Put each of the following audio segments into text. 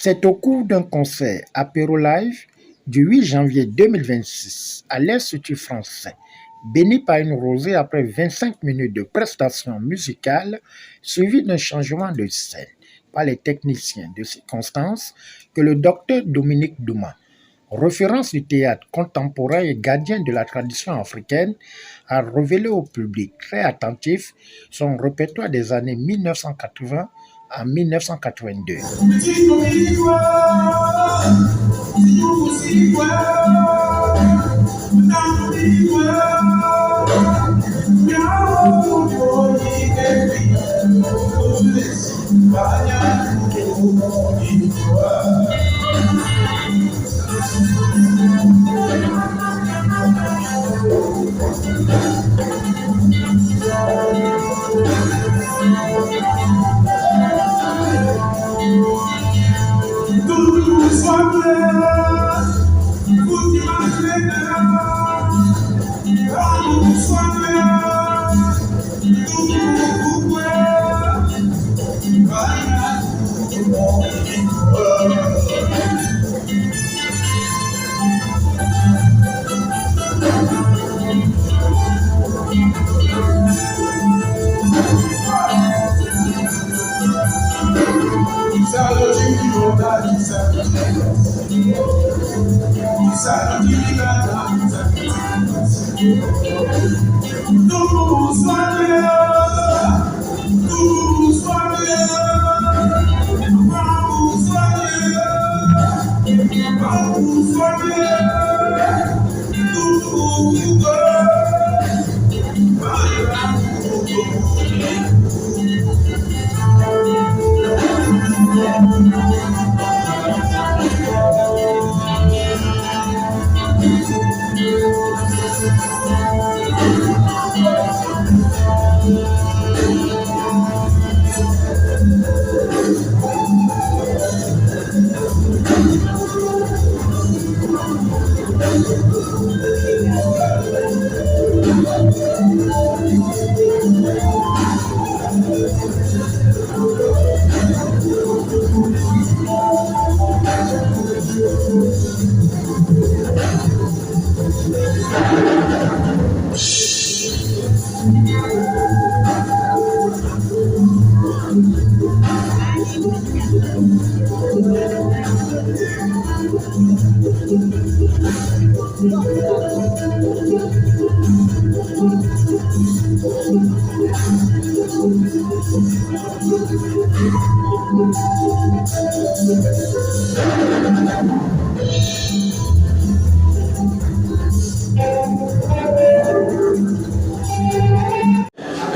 C'est au cours d'un concert apéro live du 8 janvier 2026 à l'Institut français, béni par une rosée après 25 minutes de prestations musicales suivies d'un changement de scène par les techniciens de circonstance que le docteur Dominique Douma, référence du théâtre contemporain et gardien de la tradition africaine, a révélé au public très attentif son répertoire des années 1980 à 1982.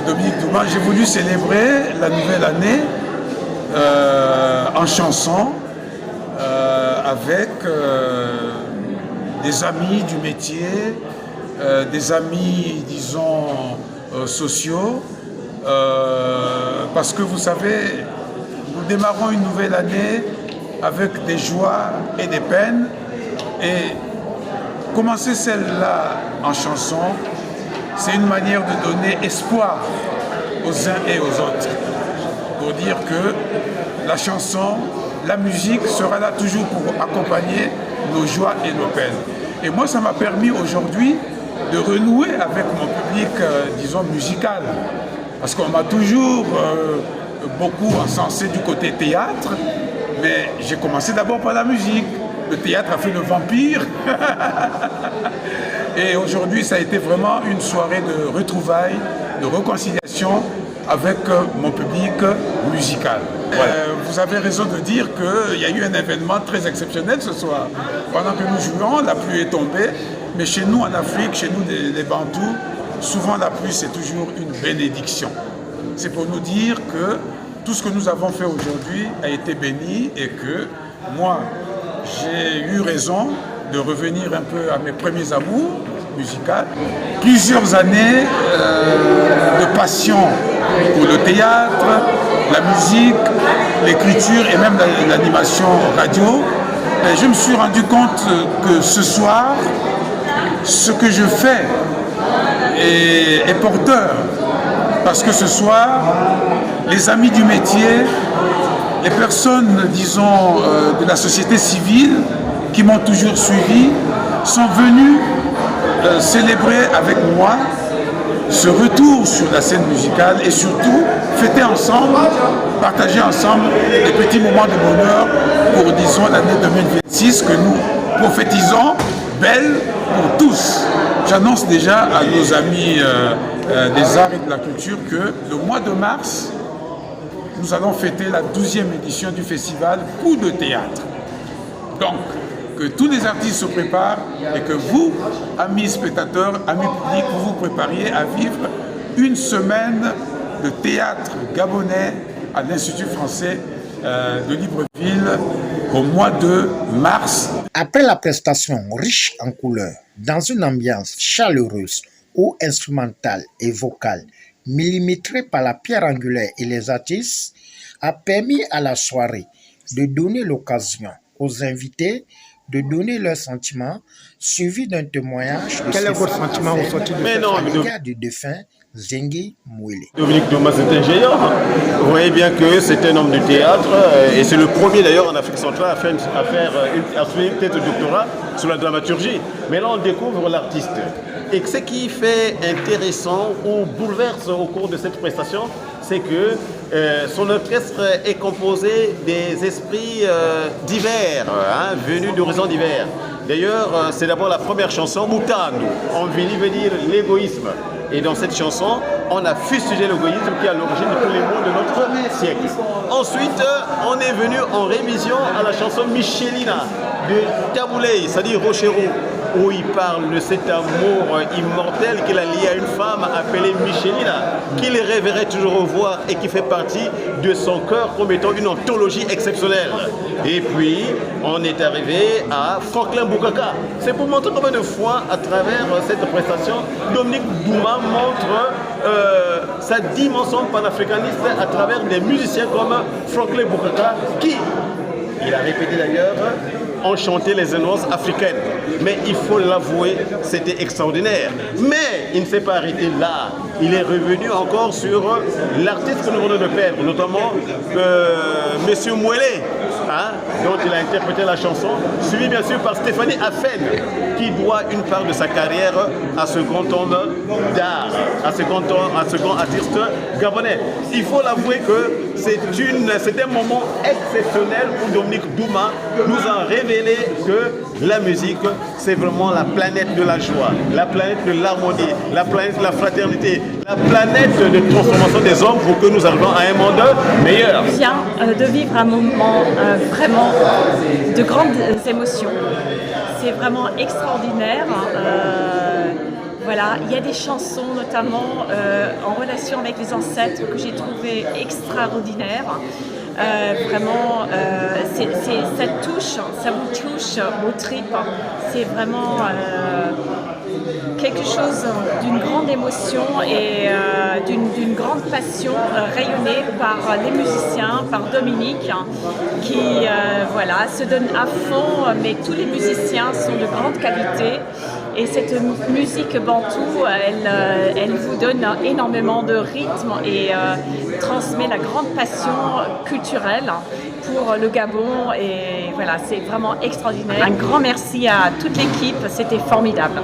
Dominique Douma, j'ai voulu célébrer la nouvelle année en chanson avec des amis du métier, des amis, disons, sociaux, parce que vous savez, nous démarrons une nouvelle année avec des joies et des peines, et commencer celle-là en chanson, c'est une manière de donner espoir aux uns et aux autres, pour dire que la chanson, la musique sera là toujours pour accompagner nos joies et nos peines. Et moi, ça m'a permis aujourd'hui de renouer avec mon public, disons, musical. Parce qu'on m'a toujours beaucoup encensé du côté théâtre, mais j'ai commencé d'abord par la musique. Le théâtre a fait le vampire. Et aujourd'hui, ça a été vraiment une soirée de retrouvailles, de réconciliation avec mon public musical. Voilà. Vous avez raison de dire qu'il y a eu un événement très exceptionnel ce soir. Pendant que nous jouions, la pluie est tombée, mais chez nous en Afrique, chez nous les Bantous, souvent la pluie c'est toujours une bénédiction. C'est pour nous dire que tout ce que nous avons fait aujourd'hui a été béni et que moi, j'ai eu raison de revenir un peu à mes premiers amours musicaux. Plusieurs années de passion pour le théâtre, la musique, l'écriture et même l'animation radio. Et je me suis rendu compte que ce soir, ce que je fais est porteur. Parce que ce soir, les amis du métier les personnes, disons, de la société civile qui m'ont toujours suivi sont venues célébrer avec moi ce retour sur la scène musicale et surtout fêter ensemble, partager ensemble des petits moments de bonheur pour, disons, l'année 2026 que nous prophétisons belle pour tous. J'annonce déjà à nos amis des arts et de la culture que le mois de mars, nous allons fêter la 12e édition du festival Coup de théâtre. Donc, que tous les artistes se préparent et que vous, amis spectateurs, amis publics, vous vous prépariez à vivre une semaine de théâtre gabonais à l'Institut français de Libreville au mois de mars. Après la prestation riche en couleurs, dans une ambiance chaleureuse ou instrumentale et vocale, millimétrée par la pierre angulaire et les artistes, a permis à la soirée de donner l'occasion aux invités de donner leurs sentiments, suivi d'un témoignage de Quel est votre sentiment au sortir de ce cas du défunt Zengi Mouele. Dominique Douma, c'est un géant. Vous voyez bien que c'est un homme du théâtre et c'est le premier d'ailleurs en Afrique centrale à faire peut-être un doctorat sur la dramaturgie. Mais là, on découvre l'artiste. Et ce qui fait intéressant ou bouleverse au cours de cette prestation, c'est que son orchestre est composé des esprits divers, venus d'horizons divers. D'ailleurs, c'est d'abord la première chanson, Moutano. En Vili veut dire l'égoïsme. Et dans cette chanson, on a fustigé l'égoïsme qui est à l'origine de tous les maux de notre siècle. Ensuite, on est venu en révision à la chanson Michelina de Tabouley, c'est-à-dire Rochero, où il parle de cet amour immortel qu'il a lié à une femme appelée Michelina, qu'il rêverait toujours revoir et qui fait partie de son cœur comme étant une anthologie exceptionnelle. Et puis, on est arrivé à Franklin Boukaka. C'est pour montrer combien de fois, à travers cette prestation, Dominique Douma montre sa dimension panafricaniste à travers des musiciens comme Franklin Boukaka, qui, il a répété d'ailleurs, ont chanté les annonces africaines. Mais il faut l'avouer, c'était extraordinaire. Mais il ne s'est pas arrêté là. Il est revenu encore sur l'artiste que nous venons de perdre, notamment Monsieur Mouele, dont il a interprété la chanson, suivi bien sûr par Stéphanie Afen, qui doit une part de sa carrière à ce grand homme d'art, à ce grand artiste gabonais. Il faut l'avouer que c'est un moment exceptionnel où Dominique Douma nous a révélé que la musique, c'est vraiment la planète de la joie, la planète de l'harmonie, la planète de la fraternité, la planète de transformation des hommes pour que nous arrivions à un monde meilleur. Je viens de vivre un moment vraiment de grandes émotions. C'est vraiment extraordinaire. Voilà, il y a des chansons notamment en relation avec les ancêtres que j'ai trouvées extraordinaires. Vraiment, ça touche, ça vous touche aux tripes. C'est vraiment quelque chose d'une grande émotion et d'une grande passion rayonnée par les musiciens, par Dominique, qui voilà, se donne à fond, mais tous les musiciens sont de grande qualité. Et cette musique bantou, elle vous donne énormément de rythme et transmet la grande passion culturelle pour le Gabon. Et voilà, c'est vraiment extraordinaire. Un grand merci à toute l'équipe, c'était formidable.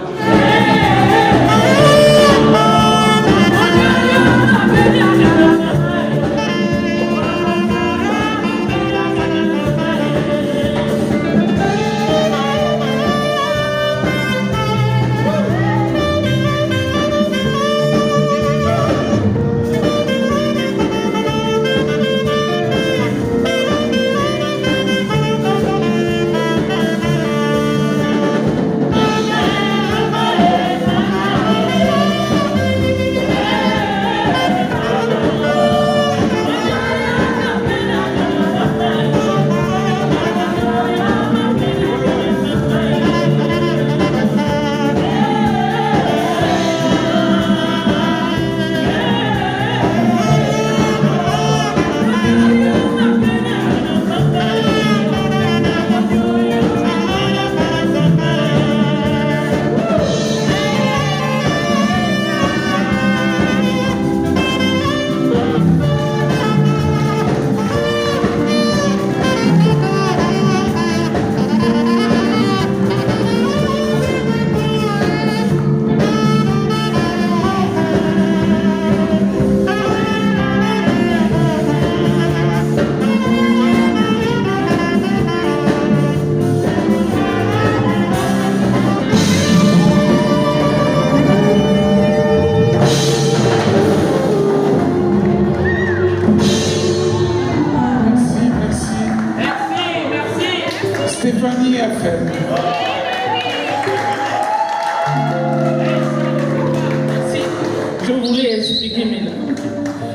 Je voulais expliquer maintenant.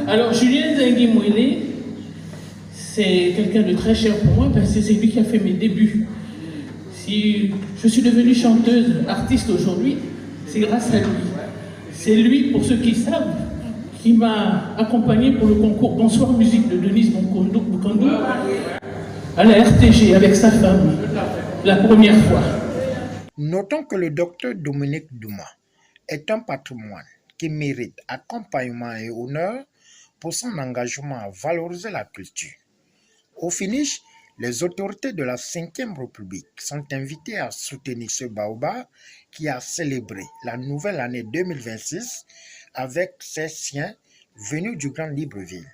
Alors, Julien Zengui-Mouélé, c'est quelqu'un de très cher pour moi parce que c'est lui qui a fait mes débuts. Si je suis devenue chanteuse, artiste aujourd'hui, c'est grâce à lui. C'est lui, pour ceux qui savent, qui m'a accompagnée pour le concours Bonsoir Musique de Denise Bukandou à la RTG avec sa femme, la première fois. Notons que le docteur Dominique Douma est un patrimoine qui mérite accompagnement et honneur pour son engagement à valoriser la culture. Au finish, les autorités de la Ve République sont invitées à soutenir ce baobab qui a célébré la nouvelle année 2026 avec ses siens venus du Grand Libreville.